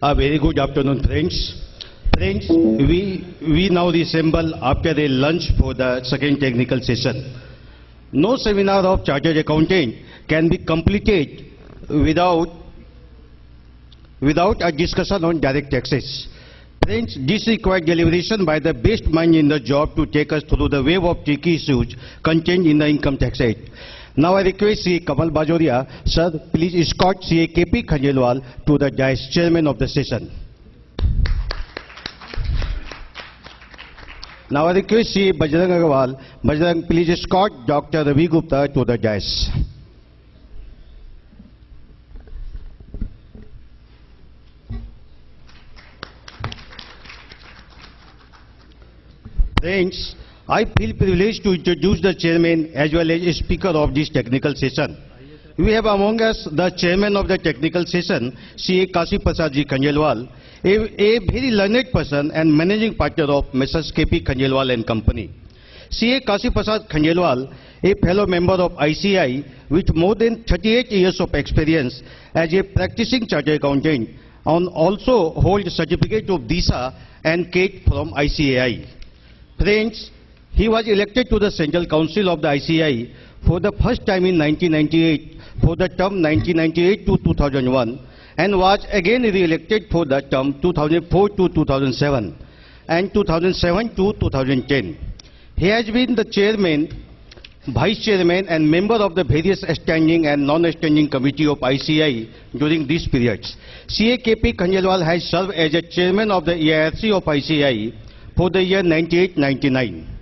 A very good afternoon, friends. Friends, we now reassemble after a lunch for the second technical session. No seminar of chartered accountant can be completed without a discussion on direct taxes. Friends, this requires deliberation by the best mind in the job to take us through the wave of tricky issues contained in the Income Tax Act. Now I request C. Kamal Bajoria, sir, please escort C. K.P. Khandelwal to the dais, chairman of the session. Now I request C. Bajrang Agarwal, Bajrang, please escort Dr. Ravi Gupta to the dais. Friends, I feel privileged to introduce the chairman as well as a speaker of this technical session. We have among us the chairman of the technical session, C.A. Kasi Prasad Ji Khandelwal, a very learned person and managing partner of Messrs. K.P. Khandelwal and Company. C.A. Kasi Prasad Khandelwal, a fellow member of ICAI with more than 38 years of experience as a practicing chartered accountant, and also holds certificate of DISA and CAT from ICAI. Friends, he was elected to the Central Council of the ICAI for the first time in 1998 for the term 1998 to 2001 and was again re-elected for the term 2004 to 2007 and 2007 to 2010. He has been the chairman, vice chairman and member of the various standing and non-standing committee of ICAI during these periods. C.A. K.P. Khandelwal has served as a chairman of the EIRC of ICAI for the year 98-99.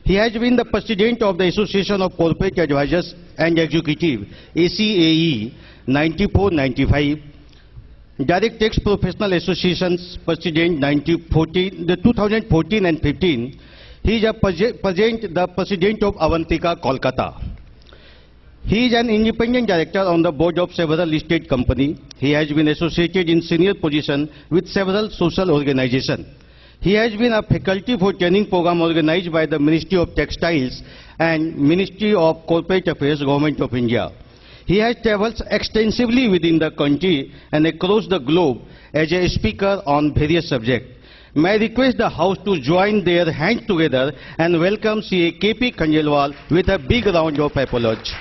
He has been the president of the Association of Corporate Advisors and Executive, ACAE, 94-95, Direct Tax Professional Associations President 2014 and 15. He is the president of Avantika, Kolkata. He is an independent director on the board of several listed companies. He has been associated in senior position with several social organizations. He has been a faculty for training program organized by the Ministry of Textiles and Ministry of Corporate Affairs, Government of India. He has traveled extensively within the country and across the globe as a speaker on various subjects. May I request the House to join their hands together and welcome C.A. K.P. Khandelwal with a big round of applause.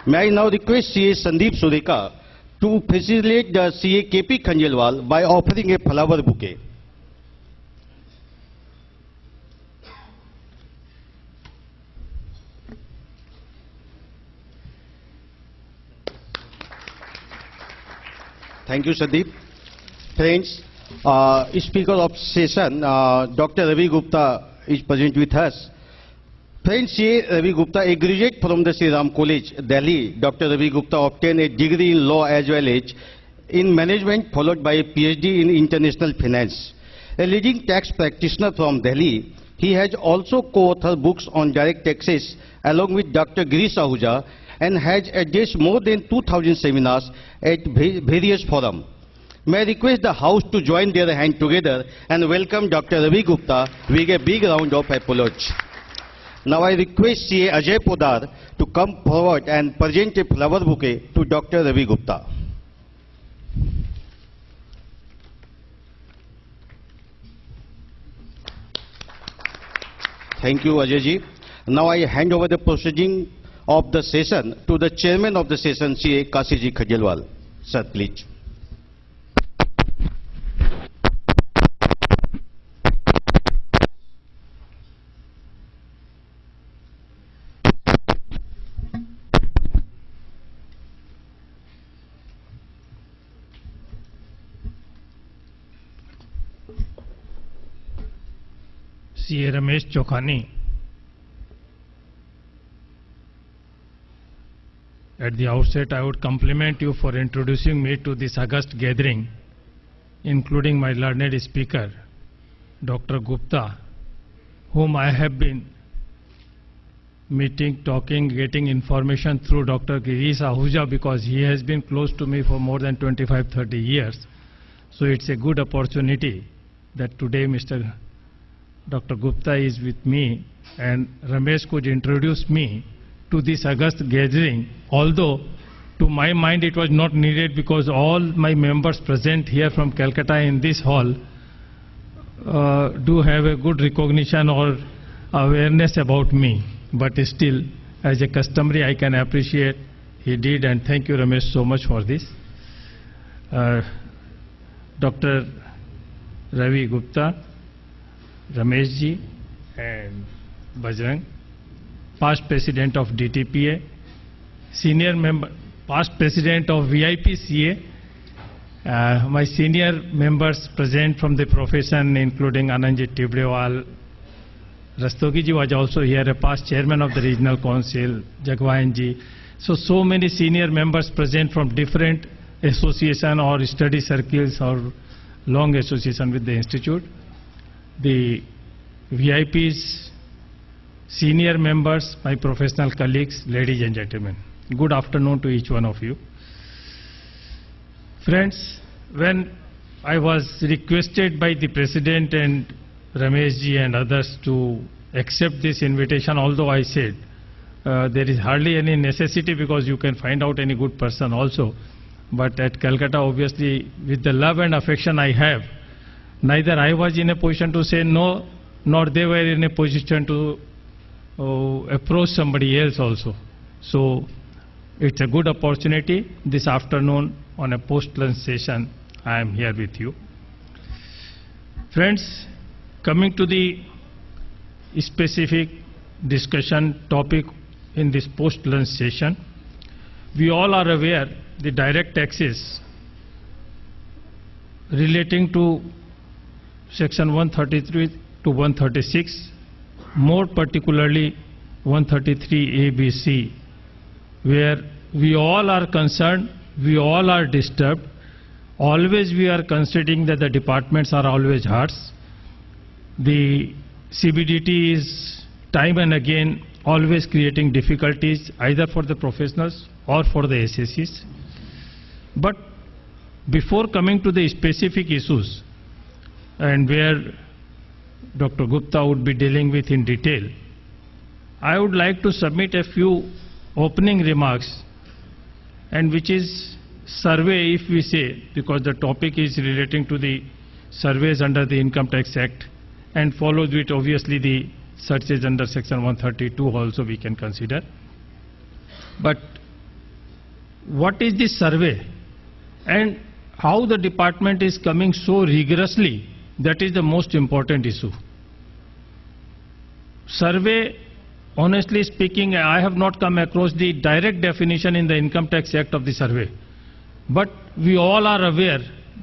May I now request C.A. Sandeep Sureka to facilitate the C.A. K.P. Khandelwal by offering a flower bouquet. Thank you, Sandeep. Friends, Speaker of session, Dr. Ravi Gupta is present with us. Friends, C.A. Ravi Gupta, a graduate from the Sri Ram College, Delhi. Dr. Ravi Gupta obtained a degree in law as well as in management, followed by a PhD in international finance. A leading tax practitioner from Delhi, he has also co-authored books on direct taxes along with Dr. Girish Ahuja and has addressed more than 2,000 seminars at various forums. May I request the House to join their hands together and welcome Dr. Ravi Gupta with a big round of applause. Now I request C.A. Ajay Podar to come forward and present a flower bouquet to Dr. Ravi Gupta. Thank you, Ajay ji. Now I hand over the proceeding of the session to the chairman of the session, C.A. Kasi Ji Khandelwal. Sir, please. C.A. Ramesh Chokhani. At the outset, I would compliment you for introducing me to this august gathering, including my learned speaker, Dr. Gupta, whom I have been meeting, talking, getting information through Dr. Girish Ahuja because he has been close to me for more than 25-30 years. So it's a good opportunity that today Mr. Dr. Gupta is with me and Ramesh could introduce me to this august gathering, although To my mind, it was not needed because all my members present here from Calcutta in this hall do have a good recognition or awareness about me. But still, as a customary, I can appreciate he did, and thank you, Ramesh, so much for this. Dr. Ravi Gupta, Ramesh ji, and Bajrang, past president of DTPA, senior member, past president of VIPCA, my senior members present from the profession, including Anandjit Tibrewal, Rastogi ji was also here, a past chairman of the regional council, Jagwayan ji. So many senior members present from different association or study circles or long association with the institute. The VIPs, senior members, my professional colleagues, ladies and gentlemen. Good afternoon to each one of you. Friends, when I was requested by the President and Ramesh ji and others to accept this invitation, although I said there is hardly any necessity because you can find out any good person also. But at Calcutta, obviously, with the love and affection I have, neither I was in a position to say no, nor they were in a position to approach somebody else also. So it's a good opportunity this afternoon on a post-lunch session. I am here with you. Friends, coming to the specific discussion topic in this post-lunch session, we all are aware the direct taxes relating to section 133 to 136, more particularly 133 ABC, where we all are concerned, we all are disturbed. Always we are considering that the departments are always harsh. The CBDT is time and again always creating difficulties either for the professionals or for the SSCs. But before coming to the specific issues and where Dr. Gupta would be dealing with in detail, I would like to submit a few opening remarks, and which is survey, if we say, because the topic is relating to the surveys under the Income Tax Act, and follows with obviously the searches under section 132 also we can consider. But what is this survey and how the department is coming so rigorously, that is the most important issue. Survey, honestly speaking, I have not come across the direct definition in the Income Tax Act of the survey. But we all are aware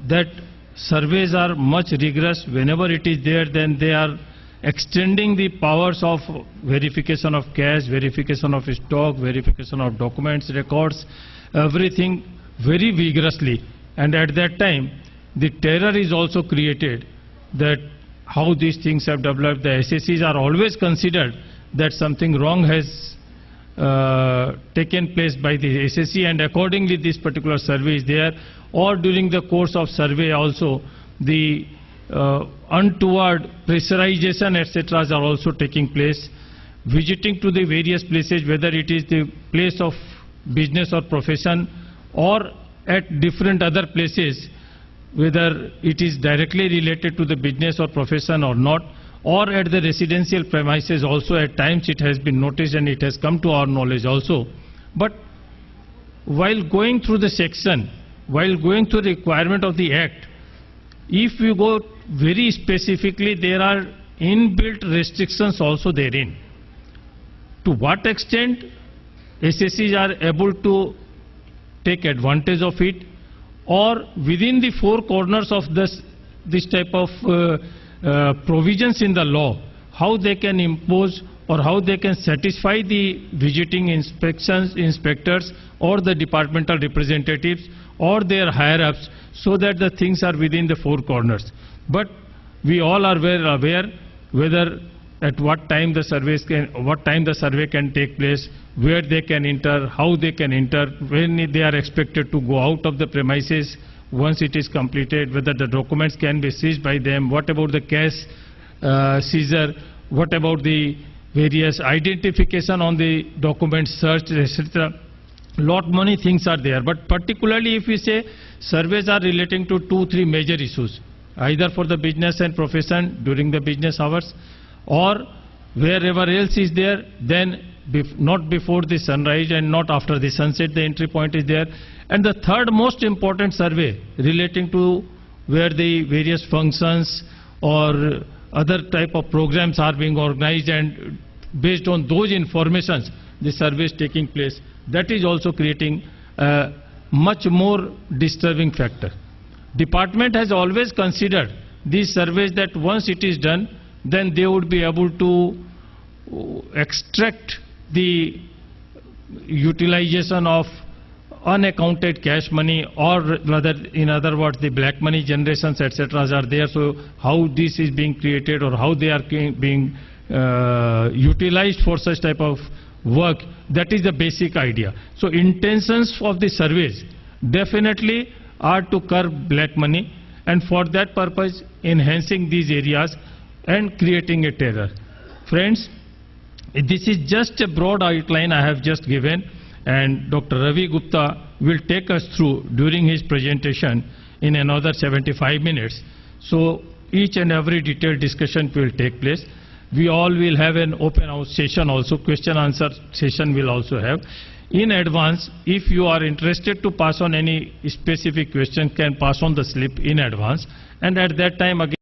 that surveys are much rigorous. Whenever it is there, then they are extending the powers of verification of cash, verification of stock, verification of documents, records, everything very vigorously. And at that time, the terror is also created that how these things have developed. The SSCs are always considered that something wrong has taken place by the SSC, and accordingly this particular survey is there. Or during the course of survey also, the untoward pressurization etc. are also taking place. Visiting to the various places, whether it is the place of business or profession or at different other places, whether it is directly related to the business or profession or not, or at the residential premises also at times it has been noticed and it has come to our knowledge also. But while going through the section, while going through the requirement of the Act, if you go very specifically, there are inbuilt restrictions also therein. To what extent SSCs are able to take advantage of it, or within the four corners of this type of provisions in the law, how they can impose or how they can satisfy the visiting inspectors or the departmental representatives or their higher-ups, so that the things are within the four corners. But we all are aware whether at what time the survey can take place, where they can enter, how they can enter, when they are expected to go out of the premises once it is completed, whether the documents can be seized by them, what about the cash seizure, what about the various identification on the documents searched, etc. lot many things are there, but particularly if we say surveys are relating to 2-3 major issues, either for the business and profession during the business hours, or wherever else is there, then not before the sunrise and not after the sunset, the entry point is there. And the third most important survey relating to where the various functions or other type of programs are being organized, and based on those informations the survey is taking place, that is also creating a much more disturbing factor. Department has always considered these surveys that once it is done, then they would be able to extract the utilization of unaccounted cash money, or rather, in other words, the black money generations, etc. are there. So how this is being created or how they are being utilized for such type of work, that is the basic idea. So intentions of the surveys definitely are to curb black money, and for that purpose enhancing these areas and creating a terror. Friends, this is just a broad outline I have just given, and Dr. Ravi Gupta will take us through during his presentation in another 75 minutes. So each and every detailed discussion will take place. We all will have an open house session also, question answer session will also have. In advance, if you are interested to pass on any specific question, can pass on the slip in advance, and at that time again